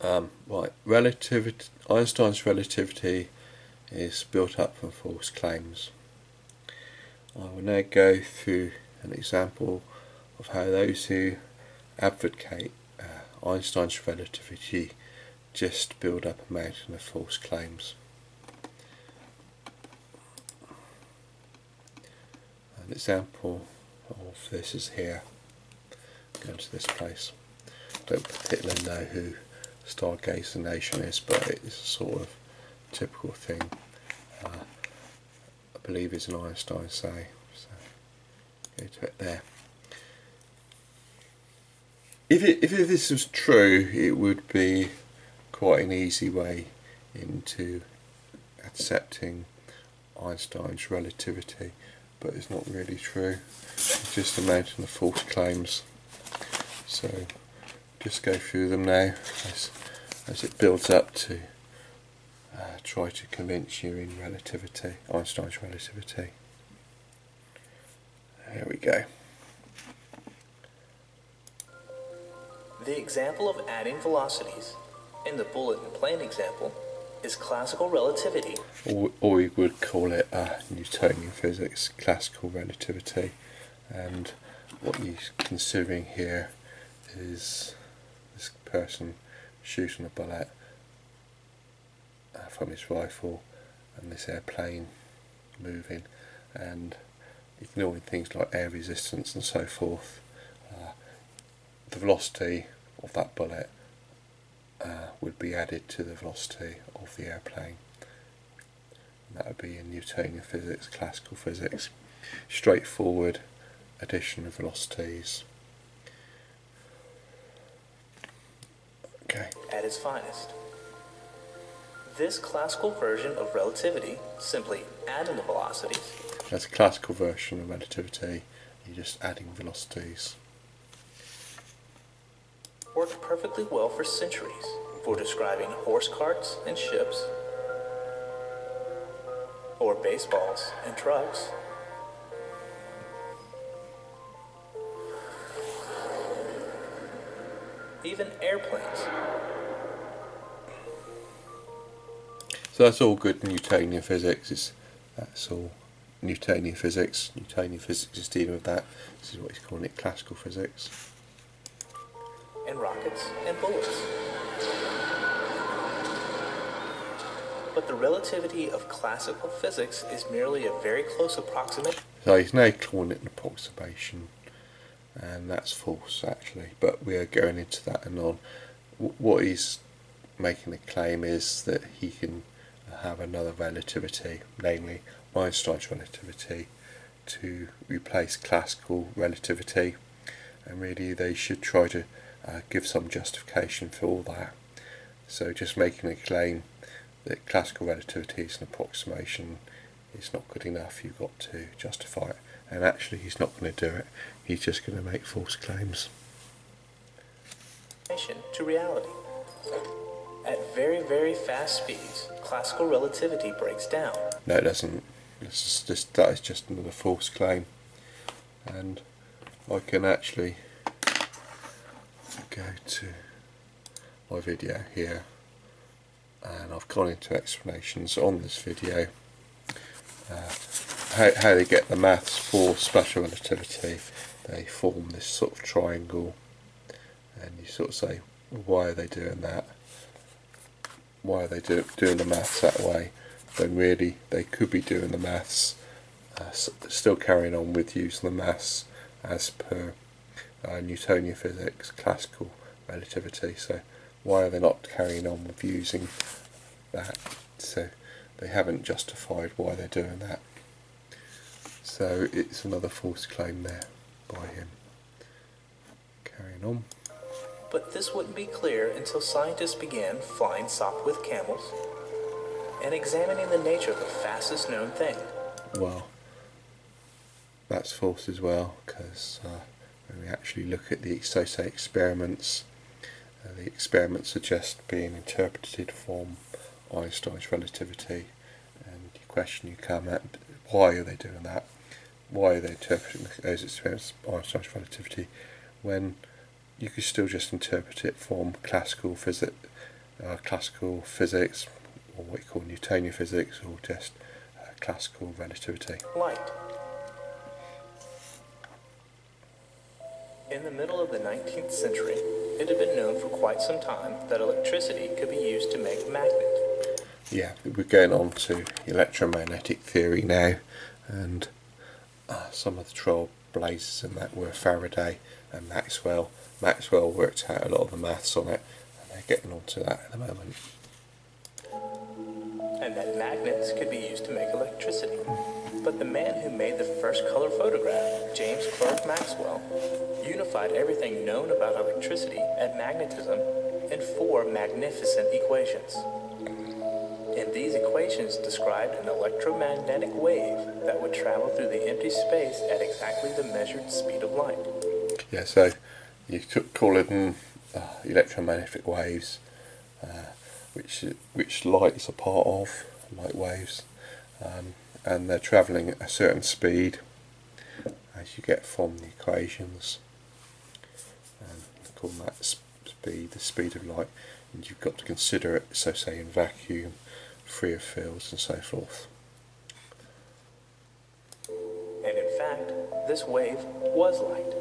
Right, relativity. Einstein's relativity is built up from false claims. I will now go through an example of how those who advocate Einstein's relativity just build up a mountain of false claims. An example of this is here. Go to this place. Don't particularly know who Stargazer Nation is, but it's a sort of typical thing. I believe it's an Einstein say. So go to it there. If this was true, it would be quite an easy way into accepting Einstein's relativity, but it's not really true. It's just a mountain of false claims. So just go through them now as it builds up to try to convince you in relativity, Einstein's relativity. Here we go. The example of adding velocities in the bullet and plane example is classical relativity. Or we would call it Newtonian physics, classical relativity. And what you're considering here is this person shooting a bullet from his rifle and this airplane moving, and ignoring things like air resistance and so forth. The velocity of that bullet would be added to the velocity of the airplane. And that would be in Newtonian physics, classical physics. Straightforward addition of velocities. Okay. At its finest. This classical version of relativity, simply adding the velocities. That's a classical version of relativity, you're just adding velocities. Worked perfectly well for centuries for describing horse carts and ships, or baseballs and trucks. Even airplanes. So that's all good Newtonian physics. That's all Newtonian physics. Newtonian physics is dealing with that. This is what he's calling it, classical physics. And rockets and bullets. But the relativity of classical physics is merely a very close approximation. So he's now calling it an approximation, and that's false actually, but we are going into that anon. What he's making the claim is that he can have another relativity, namely Einstein's relativity, to replace classical relativity, and really they should try to give some justification for all that. So just making a claim that classical relativity is an approximation is not good enough. You've got to justify it, and actually he's not going to do it. He's just going to make false claims. To reality. At very, very fast speeds, classical relativity breaks down. No, it doesn't. That is just another false claim. And I can actually go to my video here, and I've gone into explanations on this video how they get the maths for special relativity. They form this sort of triangle, and you sort of say, why are they doing that? Why are they doing the maths that way? When really they could be doing the maths, still carrying on with using the maths as per Newtonian physics, classical relativity. So why are they not carrying on with using that? So they haven't justified why they're doing that. So it's another false claim there by him. Carrying on. But this wouldn't be clear until scientists began flying soft with camels and examining the nature of the fastest known thing. Well, that's false as well, because when we actually look at the associated experiments, the experiments are just being interpreted from Einstein's relativity, and the question you come at, why are they doing that? Why are they interpreting those experiments Einstein's relativity when you could still just interpret it from classical physics, or what you call Newtonian physics, or just classical relativity. Light. In the middle of the 19th century, it had been known for quite some time that electricity could be used to make magnets. Yeah, we're going on to electromagnetic theory now, and some of the trailblazers in that were Faraday and Maxwell. Maxwell worked out a lot of the maths on it, and they're getting onto that at the moment. And that magnets could be used to make electricity. But the man who made the first color photograph, James Clerk Maxwell, unified everything known about electricity and magnetism in 4 magnificent equations. And these equations described an electromagnetic wave that would travel through the empty space at exactly the measured speed of light. Yeah, so you could call them electromagnetic waves, which light is a part of, light waves, and they're travelling at a certain speed, as you get from the equations, and they call that speed the speed of light, and you've got to consider it, so say in vacuum, free of fields and so forth. And in fact, this wave was light.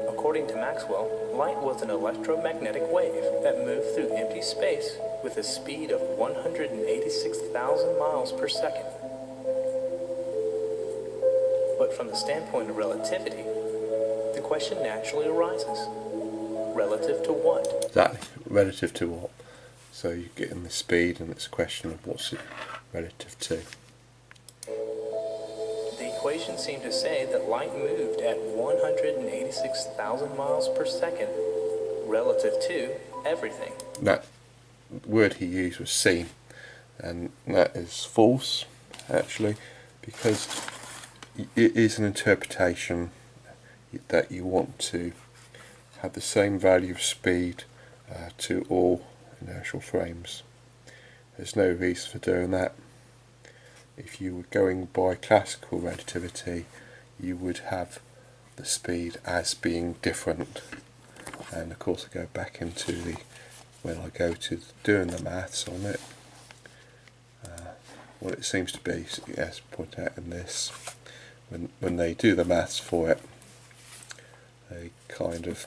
According to Maxwell, light was an electromagnetic wave that moved through empty space with a speed of 186,000 miles per second. But from the standpoint of relativity, the question naturally arises. Relative to what? Exactly, relative to what? So you get in the speed, and it's a question of what's it relative to. The equation seemed to say that light moved at 186,000 miles per second relative to everything. That word he used was seen, and that is false, actually, because it is an interpretation that you want to have the same value of speed to all inertial frames. There's no reason for doing that. If you were going by classical relativity, you would have the speed as being different. And of course I go back into when I go to doing the maths on it, what it seems to be, as pointed out in this, when they do the maths for it, they kind of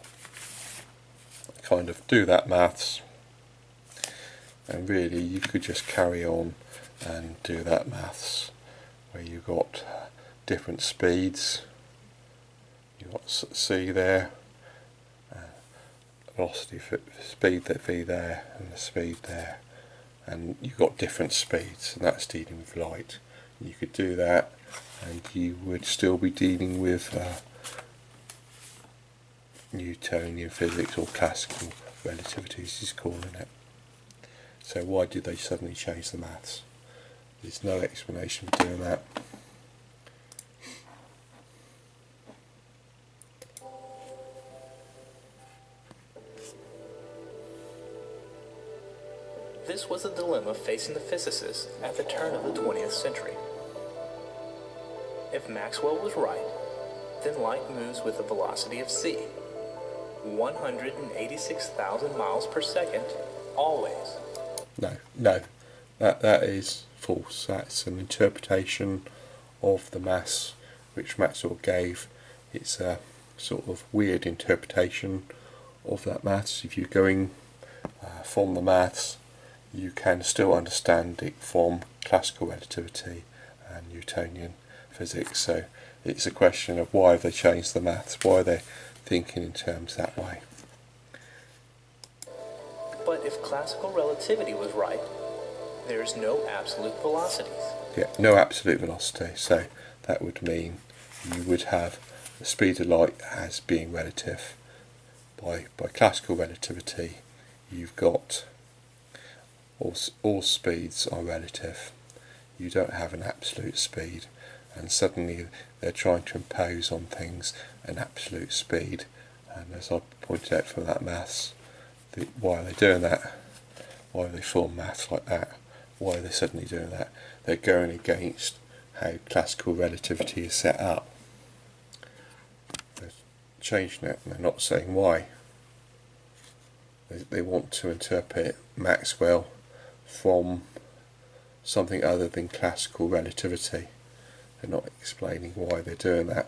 do that maths, and really you could just carry on and do that maths where you've got different speeds. You've got C there, velocity for speed that V there, and the speed there, and you've got different speeds, and that's dealing with light. You could do that and you would still be dealing with Newtonian physics, or classical relativity as he's calling it. So why did they suddenly change the maths? There's no explanation for doing that. This was a dilemma facing the physicists at the turn of the 20th century. If Maxwell was right, then light moves with a velocity of c, 186,000 miles per second, always. No, that is false. That's an interpretation of the maths which Maxwell gave. It's a sort of weird interpretation of that maths. If you're going from the maths, you can still understand it from classical relativity and Newtonian physics. So it's a question of why they changed the maths, why they're thinking in terms that way. But if classical relativity was right, there's no absolute velocities. Yeah, no absolute velocity, so that would mean you would have the speed of light as being relative. By classical relativity, you've got all speeds are relative. You don't have an absolute speed, and suddenly they're trying to impose on things an absolute speed. And as I pointed out from that maths, why are they doing that? Why have they formed maths like that? Why are they suddenly doing that? They're going against how classical relativity is set up. changing it, and they're not saying why. They want to interpret Maxwell from something other than classical relativity. They're not explaining why they're doing that.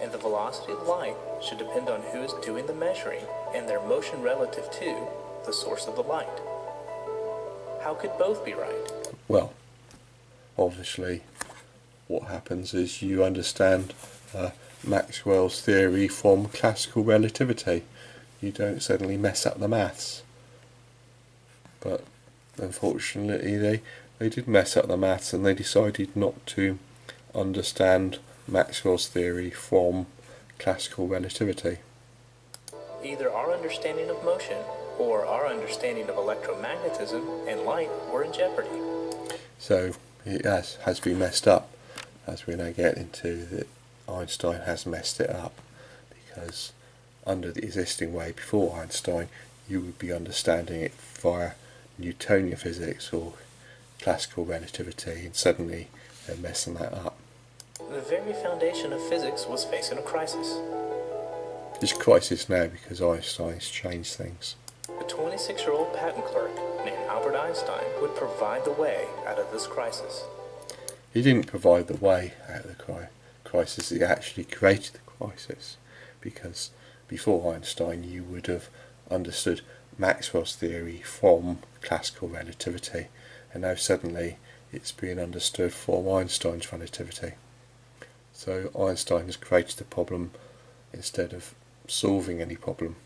And the velocity of light should depend on who is doing the measuring and their motion relative to the source of the light. How could both be right? Well, obviously what happens is you understand Maxwell's theory from classical relativity. You don't suddenly mess up the maths. But unfortunately they did mess up the maths, and they decided not to understand Maxwell's theory from classical relativity. Either our understanding of motion or our understanding of electromagnetism and light were in jeopardy. So it has been messed up, as we now get into that Einstein has messed it up, because under the existing way before Einstein you would be understanding it via Newtonian physics or classical relativity, and suddenly they're messing that up. The very foundation of physics was facing a crisis. It's a crisis now because Einstein's changed things. A 26-year-old patent clerk named Albert Einstein would provide the way out of this crisis. He didn't provide the way out of the crisis, he actually created the crisis, because before Einstein you would have understood Maxwell's theory from classical relativity, and now suddenly it's being understood from Einstein's relativity. So Einstein has created a problem instead of solving any problem.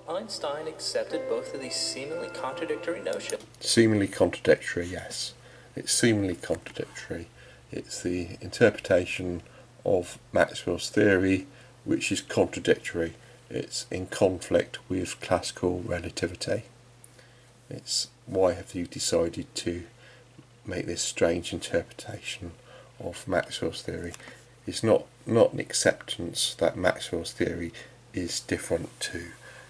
Einstein accepted both of these seemingly contradictory notions. Seemingly contradictory, yes. It's seemingly contradictory. It's the interpretation of Maxwell's theory which is contradictory. It's in conflict with classical relativity. It's why have you decided to make this strange interpretation of Maxwell's theory? It's not an acceptance that Maxwell's theory is different to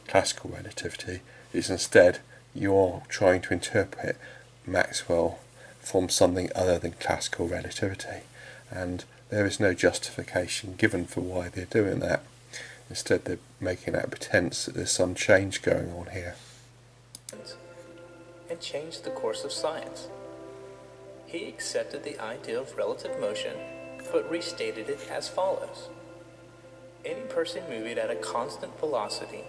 classical relativity. It's instead you are trying to interpret Maxwell from something other than classical relativity, and there is no justification given for why they're doing that. Instead they're making out pretense that there's some change going on here. And changed the course of science. He accepted the idea of relative motion, but restated it as follows. Any person moving at a constant velocity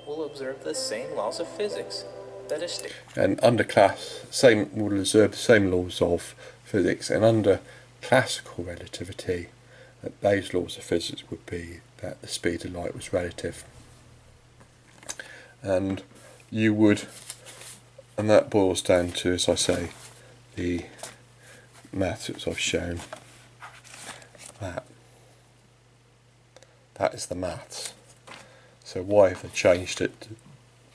will observe the same laws of physics that is stated. And under will observe the same laws of physics, and under classical relativity, those laws of physics would be that the speed of light was relative. And that boils down to, as I say, the maths which I've shown. That is the maths. So why have they changed it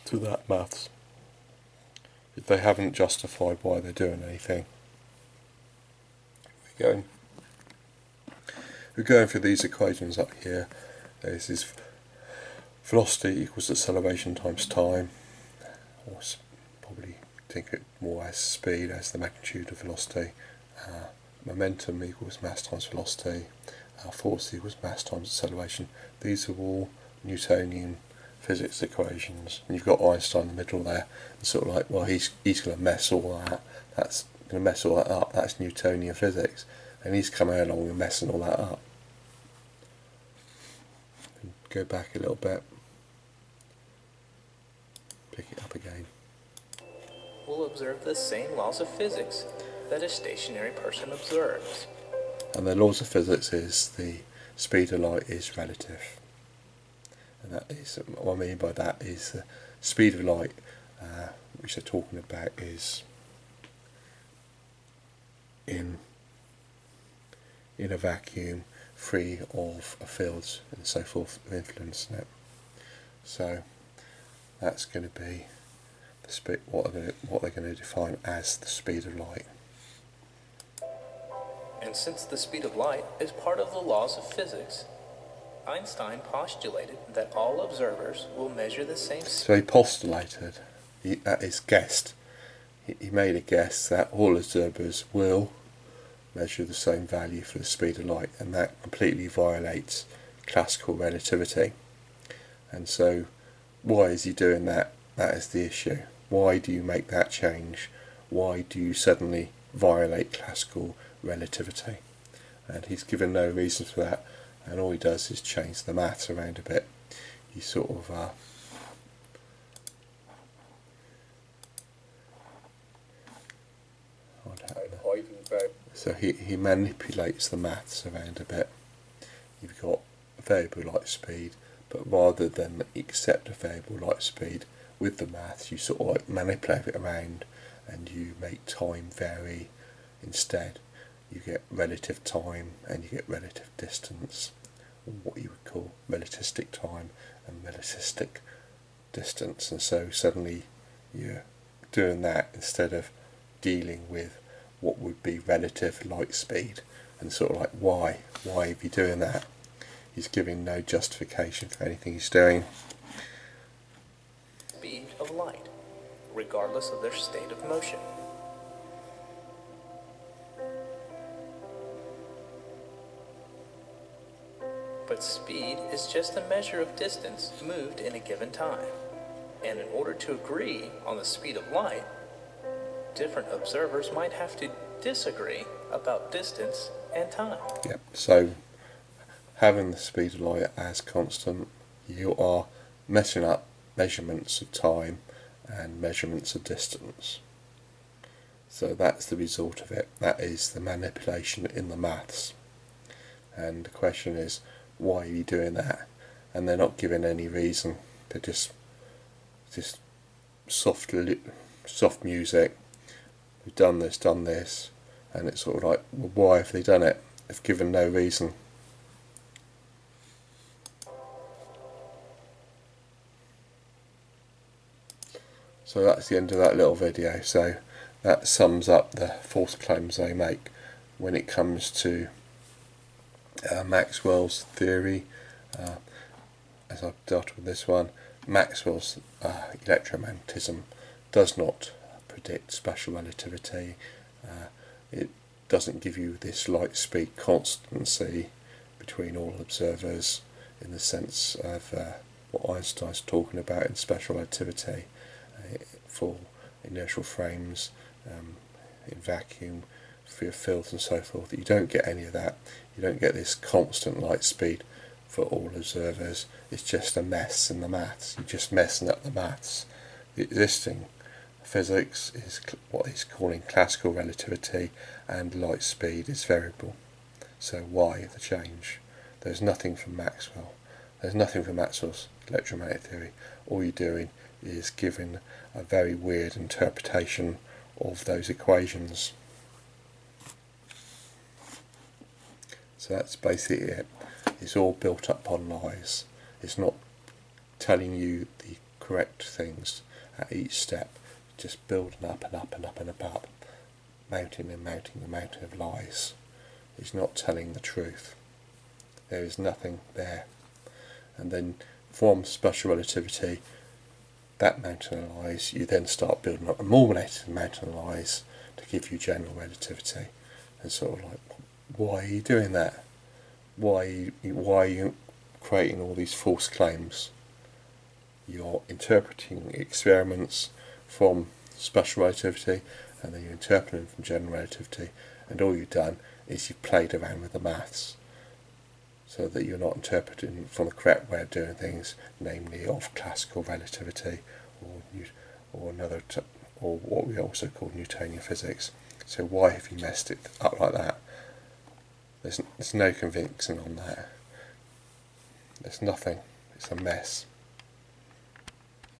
to that maths if they haven't justified why they're doing anything? We're going through these equations up here. This is velocity equals acceleration times time, or probably think it more as speed as the magnitude of velocity. Momentum equals mass times velocity. Force equals mass times acceleration. These are all Newtonian physics equations. And you've got Einstein in the middle there. It's sort of like, well, he's going to mess all that. That's going to mess all that up. That's Newtonian physics, and he's coming along and messing all that up. Go back a little bit. Pick it up again. Will observe the same laws of physics that a stationary person observes. And the laws of physics is the speed of light is relative. And that is, what I mean by that is the speed of light, which they're talking about, is in a vacuum, free of fields and so forth of influence. So that's going to be the speed, what they're going to define as the speed of light. And since the speed of light is part of the laws of physics, Einstein postulated that all observers will measure the same. So he postulated, at his guessed. He made a guess that all observers will measure the same value for the speed of light, and that completely violates classical relativity. And so why is he doing that? That is the issue. Why do you make that change? Why do you suddenly violate classical relativity? And he's given no reason for that, and all he does is change the maths around a bit. He sort of so he manipulates the maths around a bit. You've got variable light speed, but rather than accept a variable light speed with the maths, you sort of like manipulate it around and you make time vary instead. You get relative time and you get relative distance, or what you would call relativistic time and relativistic distance. And so suddenly you're doing that instead of dealing with what would be relative light speed. And sort of like, why are you doing that? He's giving no justification for anything he's doing. Speed of light, regardless of their state of motion. But speed is just a measure of distance moved in a given time. And in order to agree on the speed of light, different observers might have to disagree about distance and time. Yep. So having the speed of light as constant, you are messing up measurements of time and measurements of distance. So that's the result of it. That is the manipulation in the maths. And the question is, why are you doing that? And they're not given any reason. They're just soft music. We've done this, and it's sort of like, well, why have they done it? They've given no reason. So that's the end of that little video. So that sums up the false claims they make when it comes to Maxwell's theory. As I've dealt with this one, Maxwell's electromagnetism does not predict special relativity. It doesn't give you this light speed constancy between all observers in the sense of what Einstein's talking about in special relativity for inertial frames, in vacuum, for fields and so forth. You don't get any of that. You don't get this constant light speed for all observers. It's just a mess in the maths. You're just messing up the maths. The existing physics is what he's calling classical relativity, and light speed is variable. So why the change? There's nothing from Maxwell. There's nothing from Maxwell's electromagnetic theory. All you're doing is giving a very weird interpretation of those equations. So that's basically it. It's all built up on lies. It's not telling you the correct things at each step. It's just building up and up and up and up, mounting and mounting the mountain of lies. It's not telling the truth. There is nothing there. And then from special relativity, that mountain of lies, you then start building up a more mountain of lies to give you general relativity. And sort of like, why are you doing that? Why are you creating all these false claims? You're interpreting experiments from special relativity, and then you're interpreting them from general relativity, and all you've done is you've played around with the maths so that you're not interpreting from the correct way of doing things, namely of classical relativity or what we also call Newtonian physics. So why have you messed it up like that? There's no convincing on that. There's nothing. It's a mess.